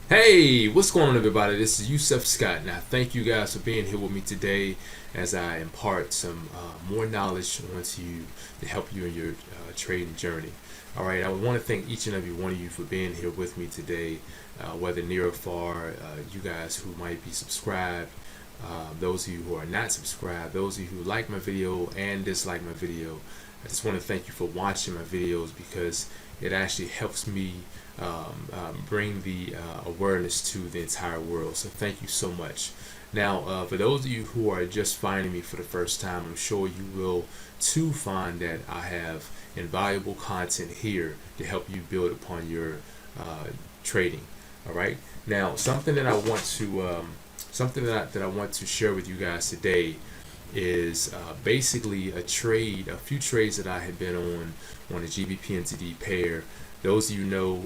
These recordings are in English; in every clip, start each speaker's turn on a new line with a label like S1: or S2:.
S1: Hey, what's going on, everybody? This is Yusef Scott. Now, thank you guys for being here with me today as I impart some more knowledge onto you to help you in your trading journey. All right, I want to thank each and every one of you for being here with me today, whether near or far. You guys who might be subscribed, those of you who are not subscribed, those of you who like my video and dislike my video. I just want to thank you for watching my videos because it actually helps me bring the awareness to the entire world. So thank you so much. Now, for those of you who are just finding me for the first time, I'm sure you will too find that I have invaluable content here to help you build upon your trading. All right. Now, something that I want to that I want to share with you guys today is basically a few trades that I had been on the GBP and ZD pair. Those of you know,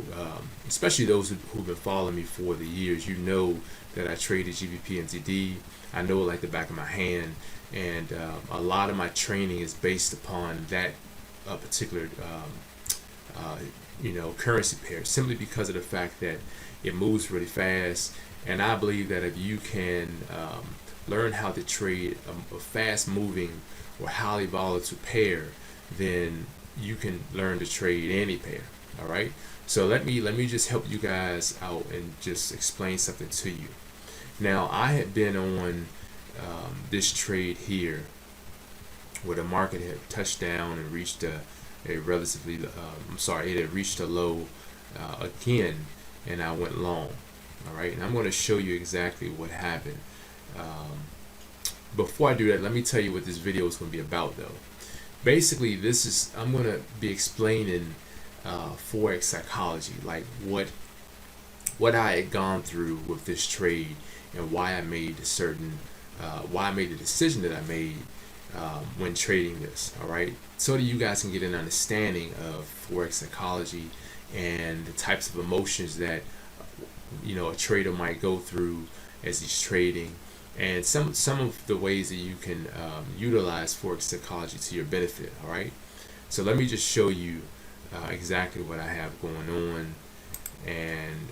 S1: especially those who've been following me for the years, you know that I traded GBP and ZD. I know it like the back of my hand, and a lot of my training is based upon that particular currency pair, simply because of the fact that it moves really fast. And I believe that if you can learn how to trade a fast moving or highly volatile pair, then you can learn to trade any pair. All right, so let me just help you guys out and just explain something to you. Now, I had been on this trade here where the market had touched down and reached a relatively it had reached a low again, and I went long. All right, and I'm going to show you exactly what happened. Before I do that, let me tell you what this video is going to be about, though. Basically, I'm going to be explaining Forex psychology, like what I had gone through with this trade and why I made the decision that I made when trading this. All right, so that you guys can get an understanding of Forex psychology and the types of emotions that a trader might go through as he's trading, and some of the ways that you can utilize Forex psychology to your benefit. All right, so let me just show you exactly what I have going on. And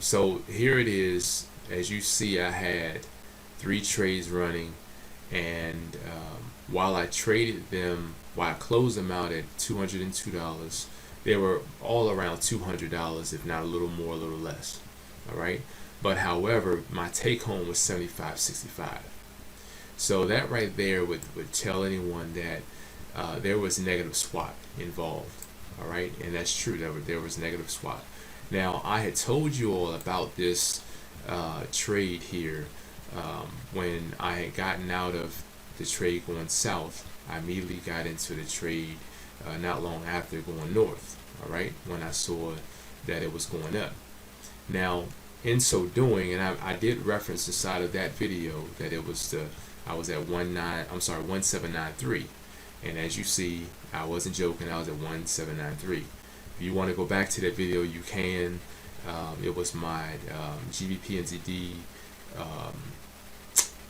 S1: so here it is. As you see, I had 3 trades running, and while I closed them out at $202, they were all around $200, if not a little more, a little less. All right, but however, my take home was $75.65. So that right there would tell anyone that there was negative swap involved. All right, and that's true. There was negative swap. Now, I had told you all about this trade here when I had gotten out of the trade going south. I immediately got into the trade not long after going north. All right, when I saw that it was going up. Now, in so doing, and I did reference inside of that video that I was at 1793. And as you see, I wasn't joking, I was at 1793. If you want to go back to that video, you can. It was my GBP and ZD, I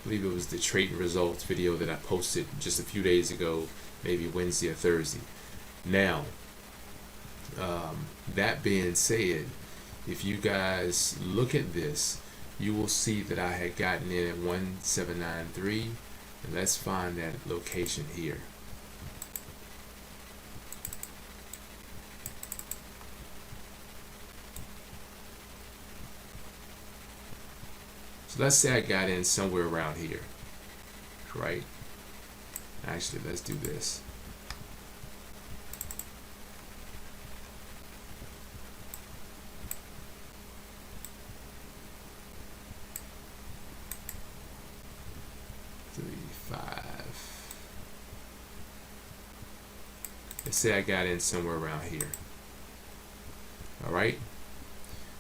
S1: believe it was the trading results video that I posted just a few days ago, maybe Wednesday or Thursday. Now, that being said, if you guys look at this, you will see that I had gotten in at 1793. And let's find that location here. So let's say I got in somewhere around here, right? Actually, let's do this. Let's say I got in somewhere around here. All right.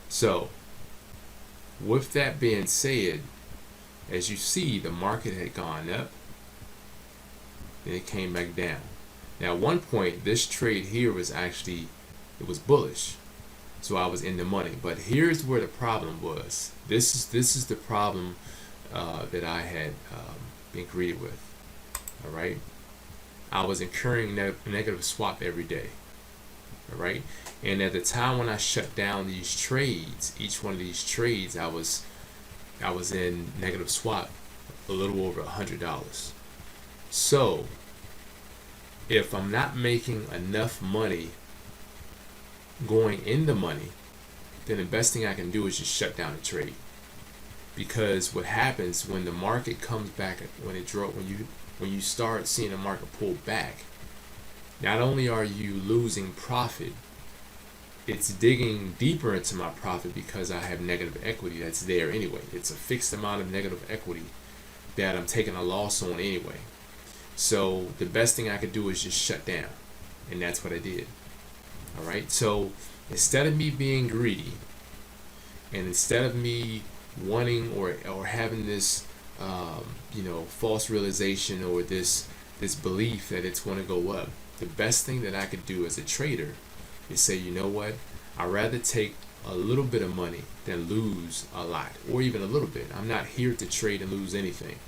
S1: So, with that being said, as you see, the market had gone up, then it came back down. Now, at one point, this trade here was it was bullish, so I was in the money. But here's where the problem was. This is the problem that I had been greeted with. All right, I was incurring negative swap every day. all right? And at the time when I shut down these trades, each one of these trades, I was in negative swap a little over $100. So if I'm not making enough money going in the money, then the best thing I can do is just shut down the trade. Because what happens when the market comes back, when you start seeing the market pull back, not only are you losing profit, it's digging deeper into my profit because I have negative equity that's there anyway. It's a fixed amount of negative equity that I'm taking a loss on anyway. So the best thing I could do is just shut down, and that's what I did. All right. So instead of me being greedy, and instead of me wanting or having this false realization or this belief that it's going to go up, the best thing that I could do as a trader is say, you know what, I'd rather take a little bit of money than lose a lot, or even a little bit. I'm not here to trade and lose anything.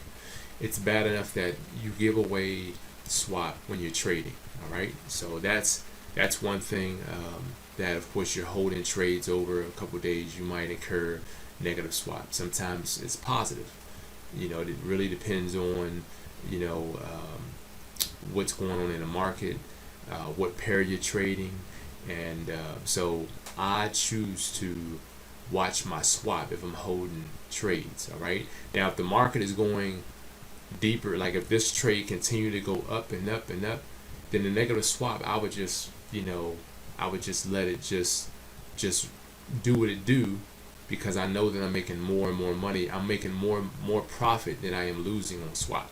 S1: It's bad enough that you give away swap when you're trading. All right, so that's one thing that, of course, you're holding trades over a couple of days, you might incur negative swap. Sometimes it's positive. It really depends on what's going on in the market, what pair you're trading, and so I choose to watch my swap if I'm holding trades. All right, now if the market is going deeper, like if this trade continue to go up and up and up, then the negative swap, I would just let it just do what it do, because I know that I'm making more and more money. I'm making more profit than I am losing on swap.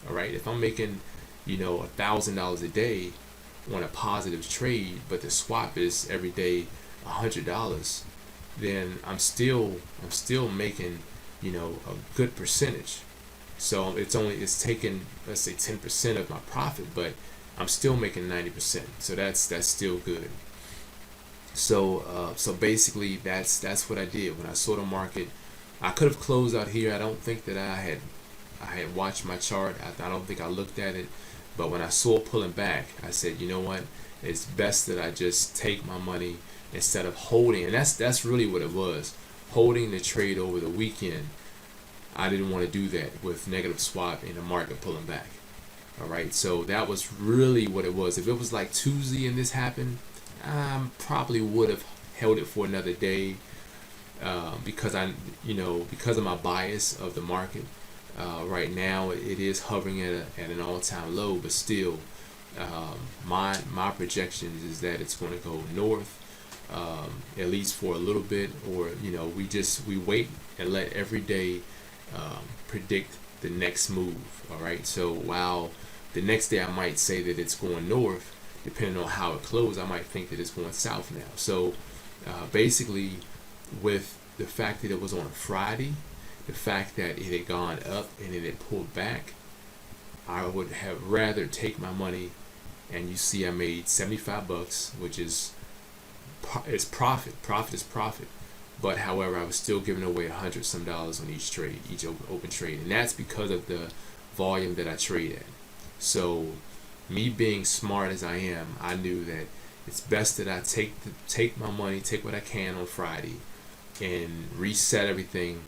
S1: All right, if I'm making $1,000 a day on a positive trade, but the swap is every day $100, then I'm still making a good percentage. So it's taking, let's say, 10% of my profit, but I'm still making 90%. So that's still good. So basically that's what I did when I saw the market. I could have closed out here. I don't think that I had watched my chart. I don't think I looked at it. But when I saw it pulling back, I said, you know what? It's best that I just take my money instead of holding. And that's really what it was. Holding the trade over the weekend. I didn't want to do that with negative swap in the market pulling back. All right, so that was really what it was. If it was like Tuesday and this happened, I probably would have held it for another day, because because of my bias of the market. Right now, it is hovering at an all-time low, but still, my projections is that it's going to go north, at least for a little bit, or we wait and let every day predict the next move. All right, so while the next day I might say that it's going north, depending on how it closed, I might think that it's going south now. So basically, with the fact that it was on a Friday, the fact that it had gone up and then it pulled back, I would have rather take my money, and you see I made $75, which is profit. Profit is profit. But however, I was still giving away $100 some on each trade, each open trade, and that's because of the volume that I trade at. So me being smart as I am, I knew that it's best that I take my money, take what I can on Friday, and reset everything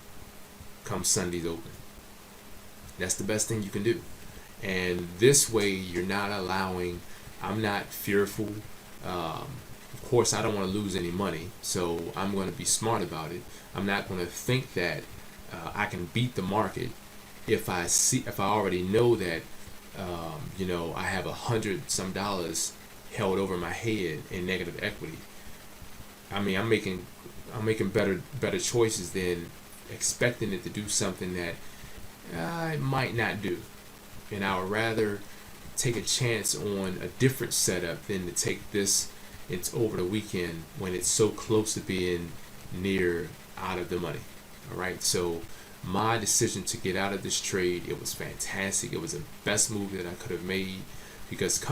S1: come Sunday's open. That's the best thing you can do. And this way, you're not allowing, I'm not fearful. Of course, I don't want to lose any money, so I'm going to be smart about it. I'm not going to think that I can beat the market if I already know that I have $100 some held over my head in negative equity. I mean, I'm making better choices than expecting it to do something that it might not do, and I would rather take a chance on a different setup than to take this. It's over the weekend when it's so close to being near out of the money. All right, so my decision to get out of this trade, it was fantastic. It was the best move that I could have made, because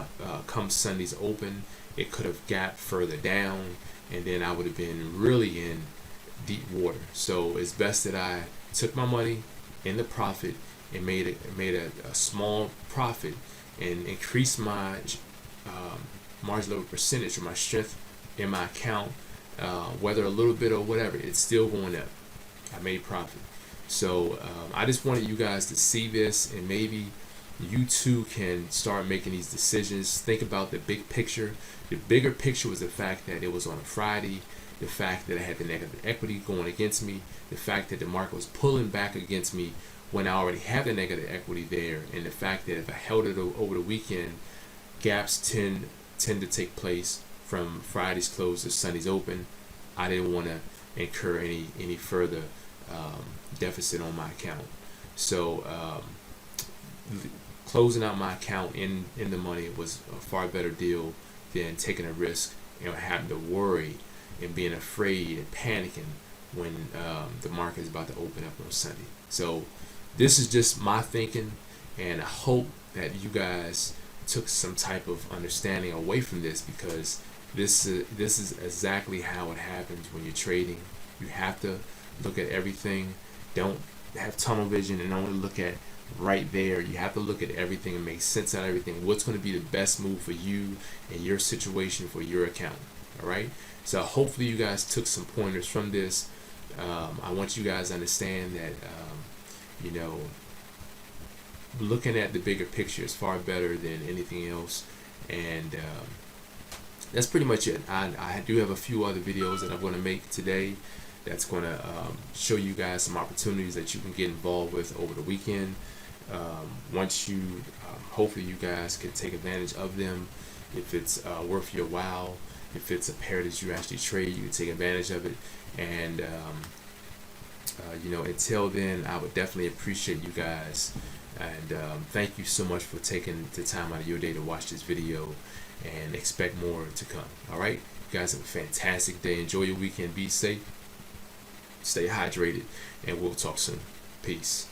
S1: come Sunday's open, it could have gapped further down, and then I would have been really in deep water. So it's best that I took my money in the profit and made a small profit and increased my margin level percentage, or my strength in my account, whether a little bit or whatever, it's still going up. I made profit. So I just wanted you guys to see this, and maybe you too can start making these decisions. Think about the big picture. The bigger picture was the fact that it was on a Friday, the fact that I had the negative equity going against me, the fact that the market was pulling back against me when I already have the negative equity there, and the fact that if I held it over the weekend, gaps tend to take place from Friday's close to Sunday's open. I didn't want to incur any further deficit on my account. So closing out my account in the money was a far better deal than taking a risk and having to worry and being afraid and panicking when the market is about to open up on Sunday. So this is just my thinking, and I hope that you guys took some type of understanding away from this, because this is exactly how it happens when you're trading. You have to look at everything. Don't have tunnel vision and only look at right there. You have to look at everything and make sense out of everything. What's going to be the best move for you and your situation for your account? All right. So hopefully you guys took some pointers from this. I want you guys to understand that you know, looking at the bigger picture is far better than anything else. And that's pretty much it. I do have a few other videos that I'm going to make today that's going to show you guys some opportunities that you can get involved with over the weekend. Once you, hopefully you guys can take advantage of them. If it's worth your while, if it's a pair that you actually trade, you can take advantage of it. And you know, until then, I would definitely appreciate you guys. And thank you so much for taking the time out of your day to watch this video, and expect more to come. All right, you guys have a fantastic day. Enjoy your weekend. Be safe. Stay hydrated, and we'll talk soon. Peace.